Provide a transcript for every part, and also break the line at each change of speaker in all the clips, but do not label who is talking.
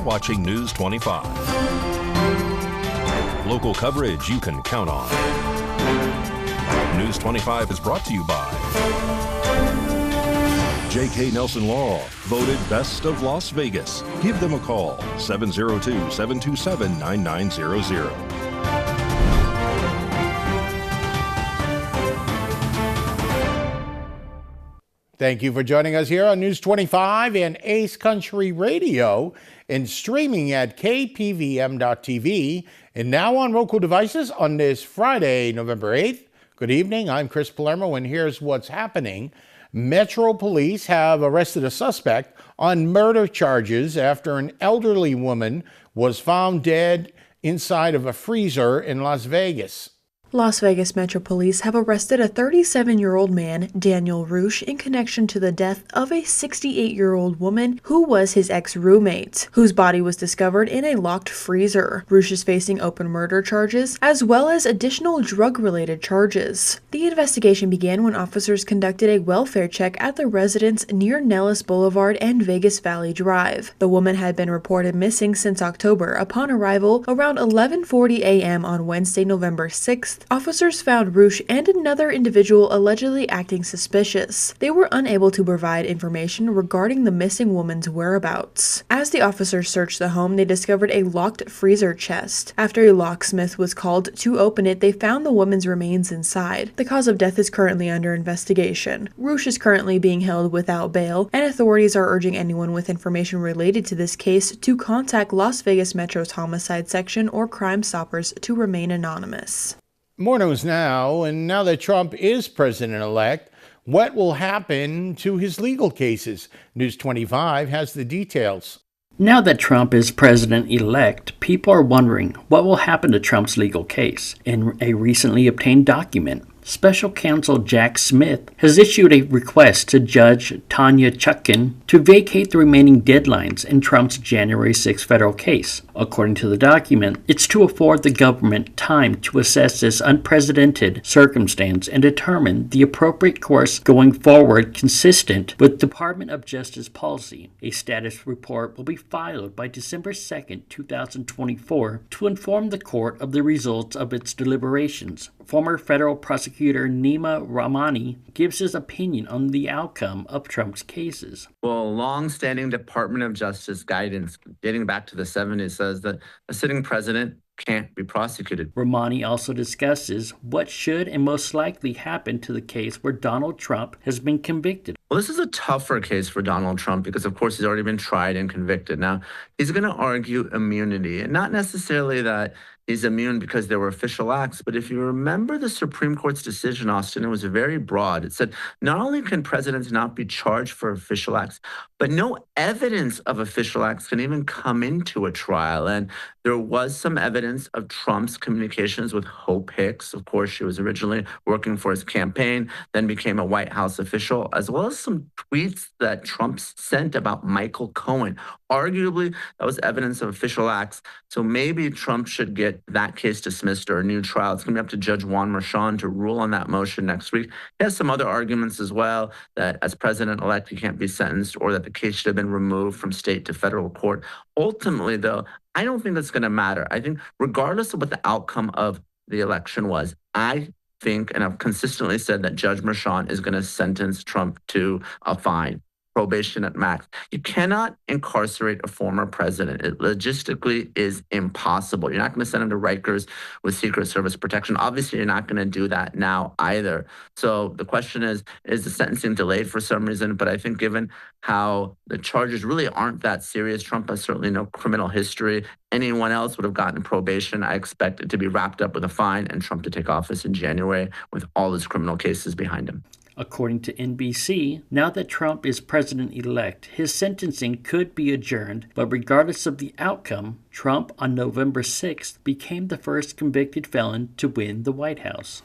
watching News 25. Local coverage you can count on. News 25 is brought to you by J.K. Nelson Law, voted Best of Las Vegas. Give them a call, 702-727-9900.
Thank you for joining us here on News 25 and Ace Country Radio and streaming at KPVM.TV and now on Roku devices on this Friday, November 8th. Good evening. I'm Chris Palermo, and here's what's happening. Metro Police have arrested a suspect on murder charges after an elderly woman was found dead inside of a freezer in Las Vegas.
Las Vegas Metro Police have arrested a 37-year-old man, Daniel Roosh, in connection to the death of a 68-year-old woman who was his ex-roommate, whose body was discovered in a locked freezer. Roosh is facing open murder charges, as well as additional drug-related charges. The investigation began when officers conducted a welfare check at the residence near Nellis Boulevard and Vegas Valley Drive. The woman had been reported missing since October. Upon arrival around 11:40 a.m. on Wednesday, November 6th, officers found Roosh and another individual allegedly acting suspicious. They were unable to provide information regarding the missing woman's whereabouts. As the officers searched the home, they discovered a locked freezer chest. After a locksmith was called to open it, they found the woman's remains inside. The cause of death is currently under investigation. Roosh is currently being held without bail, and authorities are urging anyone with information related to this case to contact Las Vegas Metro's Homicide Section or Crime Stoppers to remain anonymous.
More news now, and now that Trump is president-elect, what will happen to his legal cases? News 25 has the details.
Now that Trump is president-elect, people are wondering what will happen to Trump's legal case. In a recently obtained document, Special Counsel Jack Smith has issued a request to Judge Tanya Chutkan to vacate the remaining deadlines in Trump's January 6 federal case. According to the document, it's to afford the government time to assess this unprecedented circumstance and determine the appropriate course going forward consistent with Department of Justice policy. A status report will be filed by December 2, 2024 to inform the court of the results of its deliberations. Former federal prosecutor Nima Rahmani gives his opinion on the outcome of Trump's cases.
Well, long-standing Department of Justice guidance dating back to the 70s says that a sitting president can't be prosecuted.
Rahmani also discusses what should and most likely happen to the case where Donald Trump has been convicted.
Well, this is a tougher case for Donald Trump because, of course, he's already been tried and convicted. Now, he's going to argue immunity, and not necessarily that he's immune because there were official acts. But if you remember the Supreme Court's decision, Austin, it was very broad. It said not only can presidents not be charged for official acts, but no evidence of official acts can even come into a trial. And there was some evidence of Trump's communications with Hope Hicks. Of course, she was originally working for his campaign, then became a White House official, as well as some tweets that Trump sent about Michael Cohen. Arguably, that was evidence of official acts. So maybe Trump should get that case dismissed or a new trial. It's going to be up to Judge Juan Merchan to rule on that motion next week. He has some other arguments as well, that as president-elect, he can't be sentenced or that the case should have been removed from state to federal court. Ultimately, though, I don't think that's going to matter. I think regardless of what the outcome of the election was, I think, and I've consistently said that Judge Merchan is going to sentence Trump to a fine. Probation at max. You cannot incarcerate a former president. It logistically is impossible. You're not going to send him to Rikers with Secret Service protection. Obviously, you're not going to do that now either. So the question is the sentencing delayed for some reason? But I think given how the charges really aren't that serious, Trump has certainly no criminal history. Anyone else would have gotten probation. I expect it to be wrapped up with a fine and Trump to take office in January with all his criminal cases behind him.
According to NBC, now that Trump is president-elect, his sentencing could be adjourned, but regardless of the outcome, Trump on November 6th became the first convicted felon to win the White House.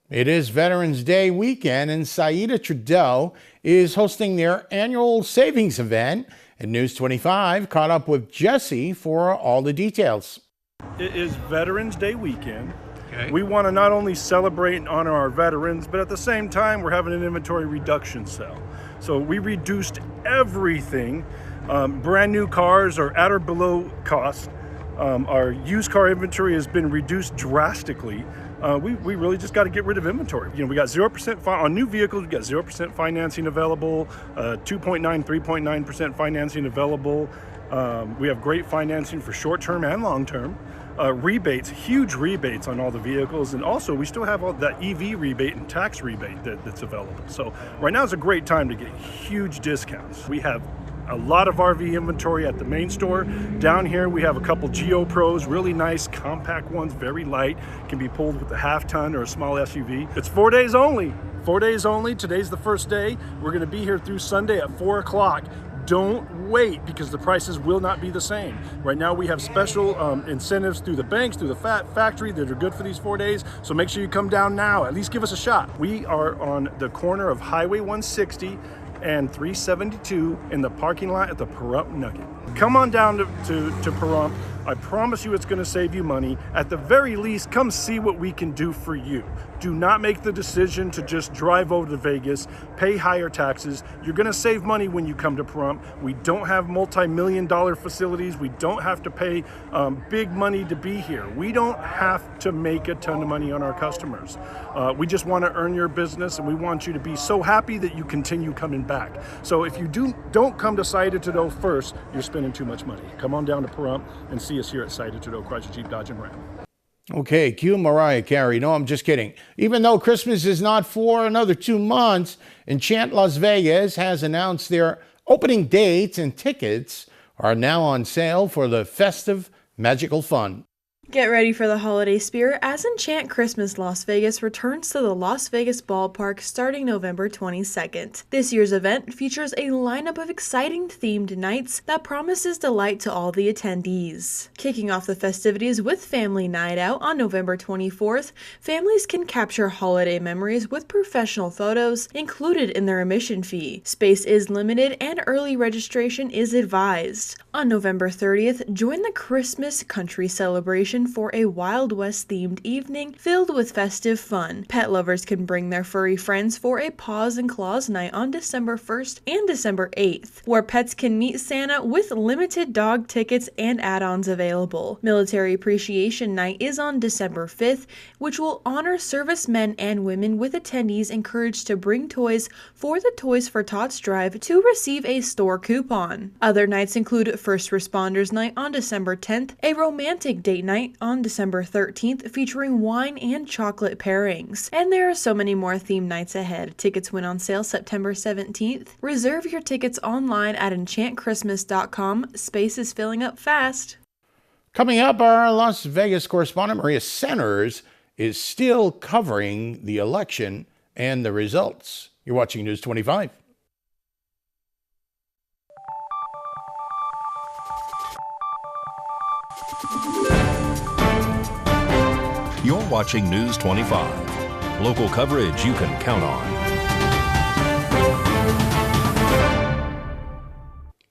It is Veterans Day weekend, and Saida Trudeau is hosting their annual savings event. And News 25 caught up with Jesse for all the details.
It is Veterans Day weekend.
Okay.
We want to not only celebrate and honor our veterans, but at the same time, we're having an inventory reduction sale. So we reduced everything Brand new cars are at or below cost. Our used car inventory has been reduced drastically. We really just got to get rid of inventory. We got 0% on new vehicles. We got 0% financing available, 2.9, 3.9% financing available. We have great financing for short-term and long-term. Rebates, huge rebates on all the vehicles, and also we still have all that EV rebate and tax rebate that's available. So right now is a great time to get huge discounts. We have a lot of RV inventory at the main store. Down here we have a couple Geo Pros, really nice compact ones, very light, can be pulled with a half-ton or a small SUV. It's 4 days only. 4 days only. Today's the first day. We're going to be here through Sunday at 4 o'clock. Don't wait, because the prices will not be the same. Right now we have special incentives through the banks, through the factory that are good for these 4 days. So make sure you come down now. At least give us a shot. We are on the corner of Highway 160 and 372 in the parking lot at the Pahrump Nugget. Come on down to Pahrump. I promise you it's going to save you money. At the very least, come see what we can do for you. Do not make the decision to just drive over to Vegas, pay higher taxes. You're going to save money when you come to Pahrump. We don't have multi-million-dollar facilities. We don't have to pay big money to be here. We don't have to make a ton of money on our customers. We just want to earn your business, and we want you to be so happy that you continue coming back. So if you don't come to Cited to Know first, you're spending too much money. Come on down to Pahrump and see us here at Cited to Know Chrysler Jeep Dodge and Ram.
Okay, cue Mariah Carey. No, I'm just kidding. Even though Christmas is not for another 2 months, Enchant Las Vegas has announced their opening dates, and tickets are now on sale for the festive magical fun.
Get ready for the holiday spirit as Enchant Christmas Las Vegas returns to the Las Vegas ballpark starting November 22nd. This year's event features a lineup of exciting themed nights that promises delight to all the attendees. Kicking off the festivities with Family Night Out on November 24th, families can capture holiday memories with professional photos included in their admission fee. Space is limited and early registration is advised. On November 30th, join the Christmas country celebration for a Wild West themed evening filled with festive fun. Pet lovers can bring their furry friends for a Paws and Claws night on December 1st and December 8th, where pets can meet Santa with limited dog tickets and add-ons available. Military Appreciation Night is on December 5th, which will honor servicemen and women, with attendees encouraged to bring toys for the Toys for Tots drive to receive a store coupon. Other nights include First Responders Night on December 10th, a romantic date night on December 13th featuring wine and chocolate pairings. And there are so many more theme nights ahead. Tickets went on sale September 17th. Reserve your tickets online at enchantchristmas.com. Space is filling up fast.
Coming up, our Las Vegas correspondent Maria Centers is still covering the election and the results. You're watching News 25.
You're watching News 25. Local coverage you can count on.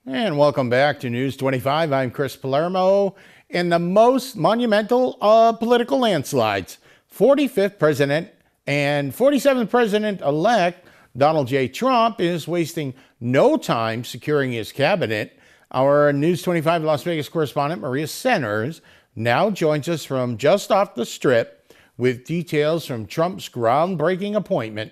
And welcome back to News 25. I'm Chris Palermo. In the most monumental political landslides, 45th President and 47th President-elect Donald J. Trump is wasting no time securing his cabinet. Our News 25 Las Vegas correspondent Maria Centers now joins us from just off the Strip with details from Trump's groundbreaking appointment.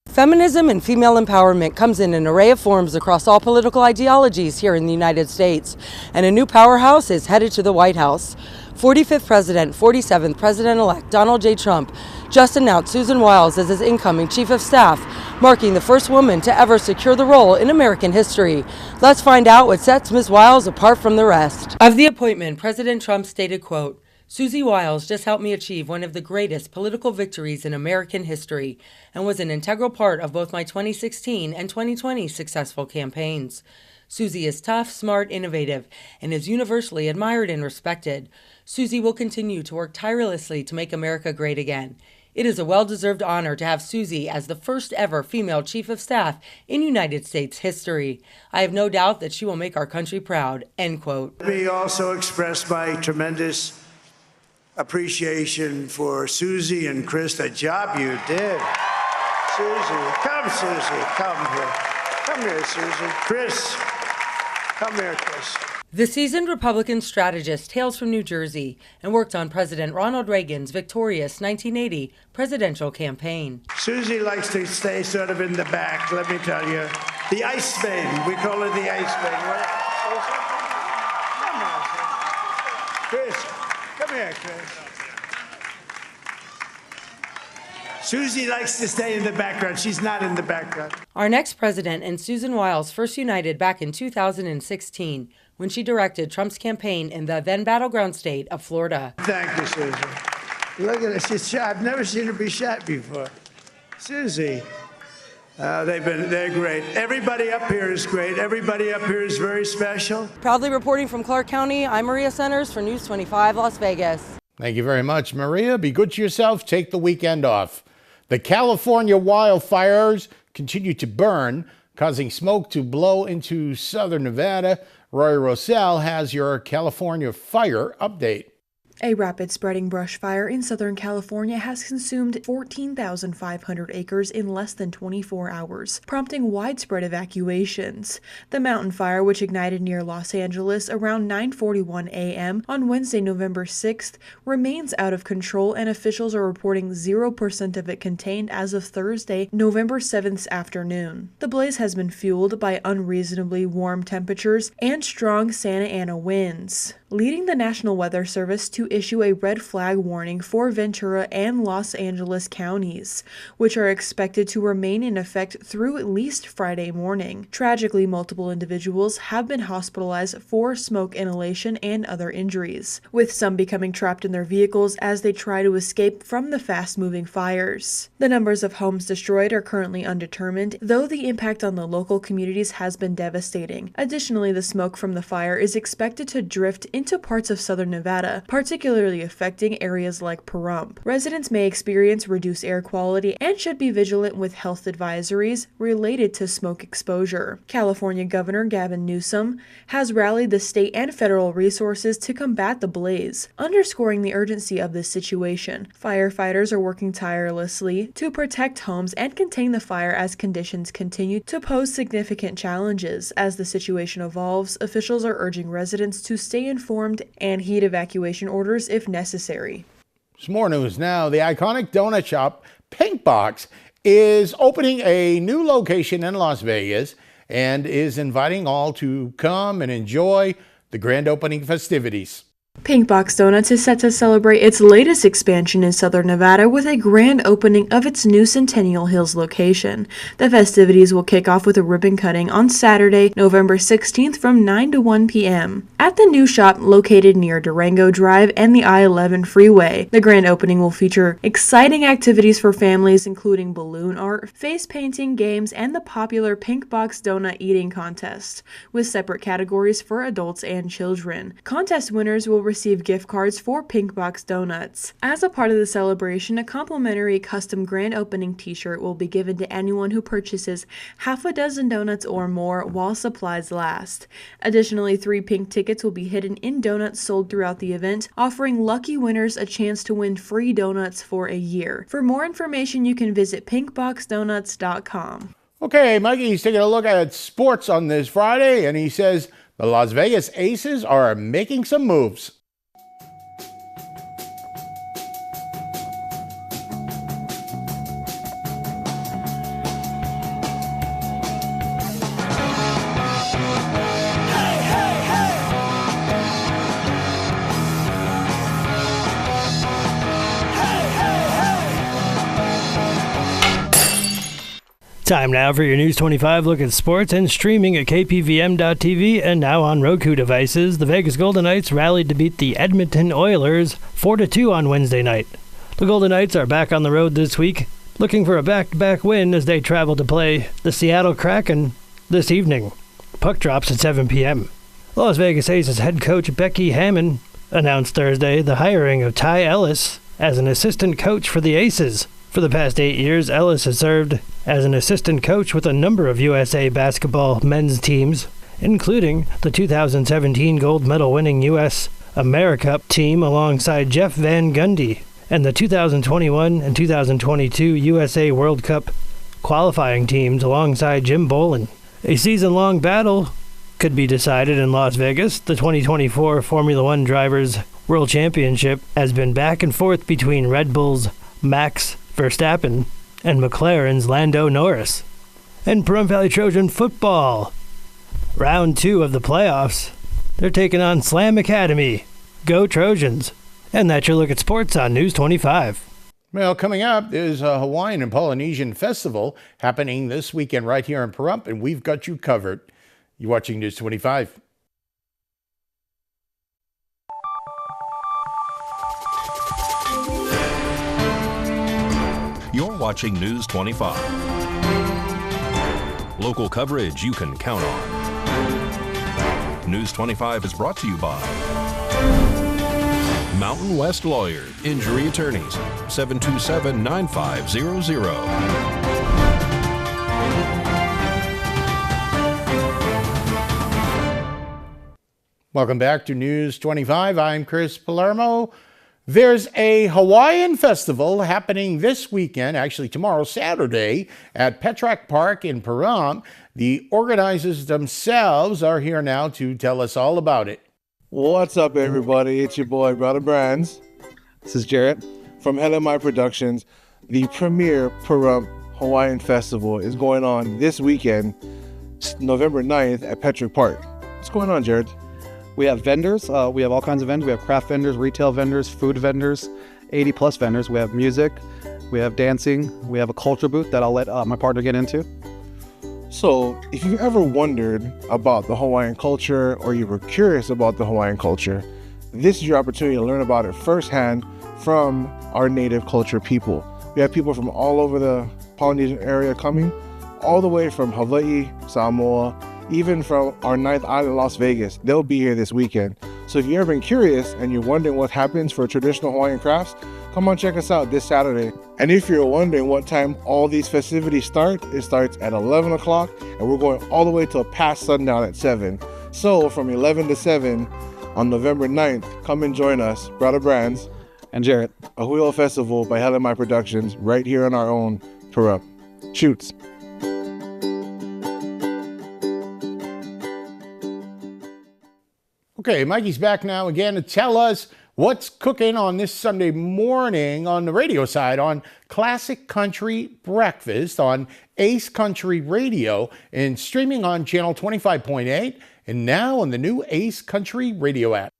Feminism and female empowerment comes in an array of forms across all political ideologies here in the United States, and a new powerhouse is headed to the White House. 45th President, 47th President-elect Donald J. Trump just announced Susan Wiles as his incoming Chief of Staff, marking the first woman to ever secure the role in American history. Let's find out what sets Ms. Wiles apart from the rest. Of the appointment, President Trump stated, quote, "Susie Wiles just helped me achieve one of the greatest political victories in American history and was an integral part of both my 2016 and 2020 successful campaigns. Susie is tough, smart, innovative, and is universally admired and respected. Susie will continue to work tirelessly to make America great again. It is a well-deserved honor to have Susie as the first ever female Chief of Staff in United States history. I have no doubt that she will make our country proud," end quote.
Let me also express my tremendous appreciation for Susie and Chris, the job you did. Susie, come here. Come here, Susie. Chris, Come here, Chris.
The seasoned Republican strategist hails from New Jersey and worked on President Ronald Reagan's victorious 1980 presidential campaign.
Susie likes to stay sort of in the back, let me tell you. The ice maiden. We call her the ice maiden. Come on, Chris. Come here, Chris. Susie likes to stay in the background. She's not in the background.
Our next president and Susan Wiles first united back in 2016 when she directed Trump's campaign in the then battleground state of Florida.
Thank you, Susie. Look at her. She's shy. I've never seen her be shy before. Susie. They're great. Everybody up here is great. Everybody up here is very special.
Proudly reporting from Clark County, I'm Maria Centers for News 25 Las Vegas.
Thank you very much, Maria. Be good to yourself. Take the weekend off. The California wildfires continue to burn, causing smoke to blow into southern Nevada. Roy Rosell has your California fire update.
A rapid spreading brush fire in Southern California has consumed 14,500 acres in less than 24 hours, prompting widespread evacuations. The mountain fire, which ignited near Los Angeles around 9:41 a.m. on Wednesday, November 6th, remains out of control, and officials are reporting 0% of it contained as of Thursday, November 7th afternoon. The blaze has been fueled by unreasonably warm temperatures and strong Santa Ana winds, leading the National Weather Service to issue a red flag warning for Ventura and Los Angeles counties, which are expected to remain in effect through at least Friday morning. Tragically, multiple individuals have been hospitalized for smoke inhalation and other injuries, with some becoming trapped in their vehicles as they try to escape from the fast-moving fires. The numbers of homes destroyed are currently undetermined, though the impact on the local communities has been devastating. Additionally, the smoke from the fire is expected to drift into parts of southern Nevada, particularly affecting areas like Pahrump. Residents may experience reduced air quality and should be vigilant with health advisories related to smoke exposure. California Governor Gavin Newsom has rallied the state and federal resources to combat the blaze, underscoring the urgency of this situation. Firefighters are working tirelessly to protect homes and contain the fire as conditions continue to pose significant challenges. As the situation evolves, officials are urging residents to stay informed and heed evacuation orders if necessary.
Some more news now. The iconic donut shop Pink Box is opening a new location in Las Vegas and is inviting all to come and enjoy the grand opening festivities.
Pink Box Donuts is set to celebrate its latest expansion in southern Nevada with a grand opening of its new Centennial Hills location. The festivities will kick off with a ribbon cutting on Saturday, November 16th from 9 to 1 p.m. at the new shop located near Durango Drive and the I-11 freeway. The grand opening will feature exciting activities for families, including balloon art, face painting, games, and the popular Pink Box Donut eating contest, with separate categories for adults and children. Contest winners will receive gift cards for Pink Box Donuts. As a part of the celebration, a complimentary custom grand opening t-shirt will be given to anyone who purchases half a dozen donuts or more while supplies last. Additionally, 3 pink tickets will be hidden in donuts sold throughout the event, offering lucky winners a chance to win free donuts for a year. For more information, you can visit pinkboxdonuts.com.
Okay, Mikey's taking a look at sports on this Friday, and he says the Las Vegas Aces are making some moves.
Time now for your News 25 look at sports and streaming at KPVM.TV and now on Roku devices. The Vegas Golden Knights rallied to beat the Edmonton Oilers 4-2 on Wednesday night. The Golden Knights are back on the road this week, looking for a back-to-back win as they travel to play the Seattle Kraken this evening. Puck drops at 7 p.m. Las Vegas Aces head coach Becky Hammon announced Thursday the hiring of Ty Ellis as an assistant coach for the Aces. For the past 8 years, Ellis has served as an assistant coach with a number of USA basketball men's teams, including the 2017 gold medal winning U.S. AmeriCup team alongside Jeff Van Gundy, and the 2021 and 2022 USA World Cup qualifying teams alongside Jim Boland. A season-long battle could be decided in Las Vegas. The 2024 Formula One Drivers' World Championship has been back and forth between Red Bull's Max Verstappen and McLaren's Lando Norris. And Pahrump Valley Trojan football. Round 2 of the playoffs. They're taking on Slam Academy. Go Trojans. And that's your look at sports on News 25.
Well, coming up is a Hawaiian and Polynesian Festival happening this weekend right here in Pahrump, and we've got you covered. You're watching News 25.
You're watching News 25. Local coverage you can count on. News 25 is brought to you by Mountain West Lawyer, Injury Attorneys, 727-9500.
Welcome back to News 25. I'm Chris Palermo. There's a Hawaiian Festival happening this weekend, actually tomorrow, Saturday, at Pahrump Park in Pahrump. The organizers themselves are here now to tell us all about it.
What's up, everybody? It's your boy, Brother Brands. This is Jarrett from LMI Productions. The premier Pahrump Hawaiian Festival is going on this weekend, November 9th at Pahrump Park. What's going on, Jared?
We have vendors. We have all kinds of vendors. We have craft vendors, retail vendors, food vendors, 80-plus vendors. We have music. We have dancing. We have a culture booth that I'll let my partner get into.
So, if you've ever wondered about the Hawaiian culture or you were curious about the Hawaiian culture, this is your opportunity to learn about it firsthand from our native culture people. We have people from all over the Polynesian area coming, all the way from Hawaii, Samoa, even from our 9th island, Las Vegas. They'll be here this weekend. So if you've ever been curious and you're wondering what happens for traditional Hawaiian crafts, come on, check us out this Saturday. And if you're wondering what time all these festivities start, it starts at 11 o'clock and we're going all the way till past sundown at 7. So from 11 to 7 on November 9th, come and join us, Brother Brands
and Jarrett.
A Huilo Festival by LMI Productions right here on our own Pahrump. Shoots.
Okay, Mikey's back now again to tell us what's cooking on this Sunday morning on the radio side on Classic Country Breakfast on Ace Country Radio and streaming on channel 25.8 and now on the new Ace Country Radio app.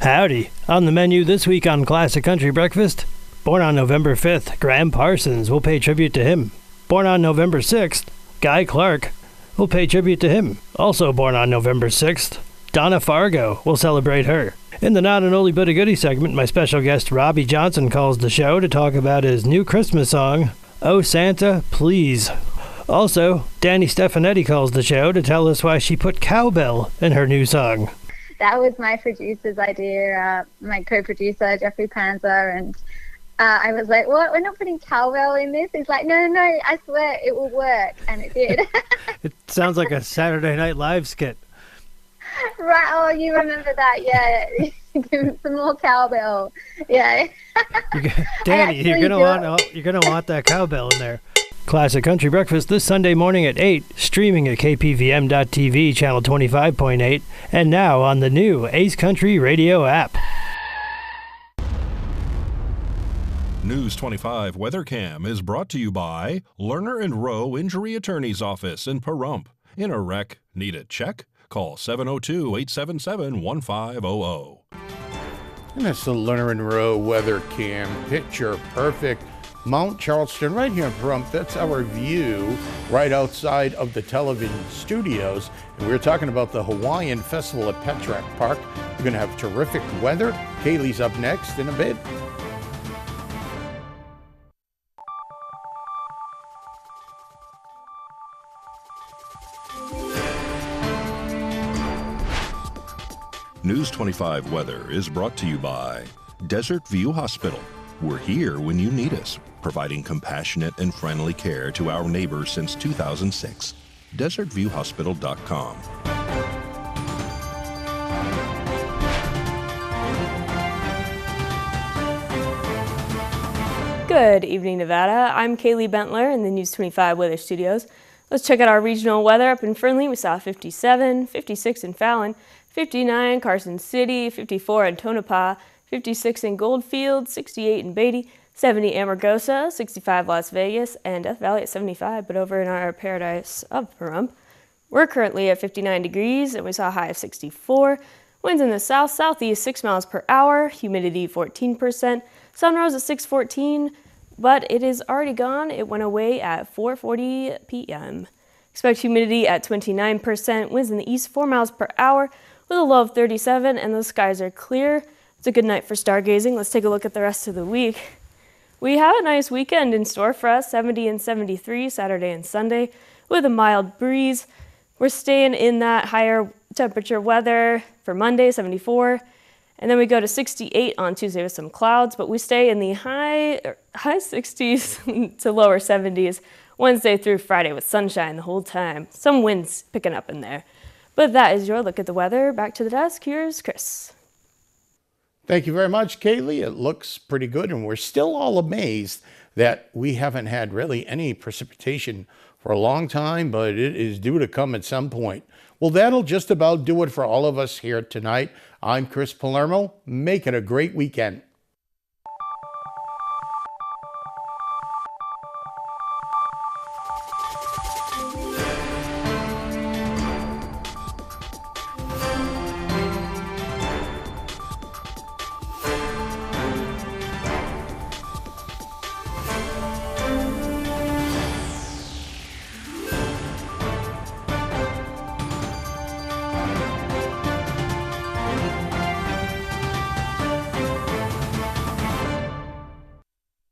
Howdy. On the menu this week on Classic Country Breakfast, born on November 5th, Graham Parsons. We'll pay tribute to him. Born on November 6th, Guy Clark. We'll pay tribute to him. Also born on November 6th, Donna Fargo. We'll celebrate her. In the Not an Oldie But a Goodie segment, my special guest Robbie Johnson calls the show to talk about his new Christmas song, Oh Santa, Please. Also, Danny Stefanetti calls the show to tell us why she put cowbell in her new song.
That was my producer's idea, my co-producer, Jeffrey Panzer, and I was like, what? We're not putting cowbell in this? He's like, no, I swear it will work. And it did.
It sounds like a Saturday Night Live skit.
Right, oh, you remember that, yeah. Give him some more cowbell. Yeah.
Danny, you're gonna want that cowbell in there. Classic Country Breakfast this Sunday morning at 8, streaming at KPVM.TV, channel 25.8, and now on the new Ace Country Radio app.
News 25 Weather Cam is brought to you by Lerner and Rowe Injury Attorney's Office in Pahrump. In a wreck, need a check? Call 702-877-1500.
And that's the Lerner and Rowe Weather Cam. Picture perfect. Mount Charleston right here in Pahrump. That's our view right outside of the television studios. And we're talking about the Hawaiian Festival at Pahrump Park. We're going to have terrific weather. Kaylee's up next in a bit.
News 25 weather is brought to you by Desert View Hospital. We're here when you need us, providing compassionate and friendly care to our neighbors since 2006. DesertViewHospital.com.
Good evening, Nevada. I'm Kaylee Bentler in the News 25 Weather Studios. Let's check out our regional weather. Up in Fernley, we saw 57, 56 in Fallon, 59 Carson City, 54 in Tonopah, 56 in Goldfield, 68 in Beatty, 70 Amargosa, 65 Las Vegas, and Death Valley at 75. But over in our paradise of Pahrump, we're currently at 59 degrees, and we saw a high of 64. Winds in the south-southeast 6 miles per hour, humidity 14%. Sun rose at 6:14, but it is already gone. It went away at 4:40 p.m. Expect humidity at 29%. Winds in the east 4 miles per hour with a low of 37, and the skies are clear. It's a good night for stargazing. Let's take a look at the rest of the week. We have a nice weekend in store for us, 70 and 73 Saturday and Sunday with a mild breeze. We're staying in that higher temperature weather for Monday, 74. And then we go to 68 on Tuesday with some clouds, but we stay in the high 60s to lower 70s Wednesday through Friday with sunshine the whole time. Some winds picking up in there. But that is your look at the weather. Back to the desk. Here's Chris.
Thank you very much, Kaylee. It looks pretty good, and we're still all amazed that we haven't had really any precipitation for a long time, but it is due to come at some point. Well, that'll just about do it for all of us here tonight. I'm Chris Palermo. Make it a great weekend.